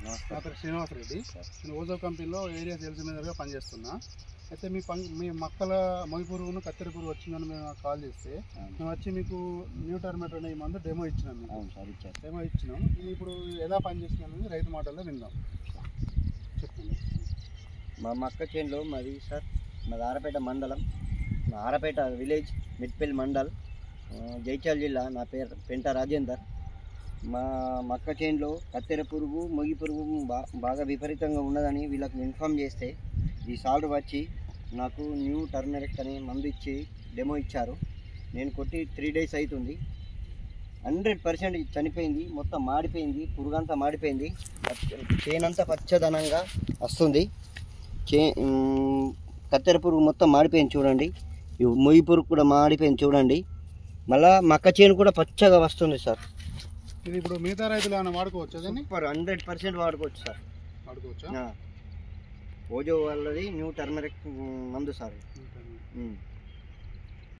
నా పేరు శ్రీనివాస్ రెడ్డి. నేను ఓజో కంపెనీలో ఏరియా సేల్స్ మేనేజర్గా పనిచేస్తున్నా. అయితే మీ మొక్కల మొగి పురుగును కత్తెర పురుగు వచ్చిందని మేము కాల్ చేస్తే మేము వచ్చి మీకు న్యూ టర్మేటో అనే మందు డెమో ఇచ్చినాం. డెమో ఇచ్చినాం. ఇది ఇప్పుడు ఎలా పనిచేస్తుందని రైతు మాటల్లో విందాం. చెప్పండి. మా మక్క చేనులో మాది సార్, మాది ఆరపేట మండలం, ఆరపేట విలేజ్, మిడ్పల్లి మండల్, జైచాల్ జిల్లా. నా పేరు పెంట రాజేందర్. మా మక్క చేనులో కత్తెర పురుగు మొగి పురుగు బాగా విపరీతంగా ఉన్నదని వీళ్ళకి ఇన్ఫామ్ చేస్తే ఈ సాల్ట్ వచ్చి నాకు న్యూ టర్మరిక్ అనే మందు ఇచ్చి డెమో ఇచ్చారు. నేను కొట్టి 3 days అవుతుంది. 100% చనిపోయింది, మొత్తం మాడిపోయింది, పురుగంతా మాడిపోయింది, చేనంతా పచ్చదనంగా వస్తుంది. కత్తెర పురుగు మొత్తం మాడిపోయింది చూడండి, మొగి పురుగు కూడా మాడిపోయింది చూడండి. మళ్ళీ మక్క చేను కూడా పచ్చగా వస్తుంది సార్. ఇది ఇప్పుడు మిగతా రైతులు ఏమైనా వాడుకోవచ్చు? సూపర్, 100% వాడుకోవచ్చు సార్. వాడుకోవచ్చా? ఓజో వాళ్ళది న్యూ టర్మరిక్ మందు సార్.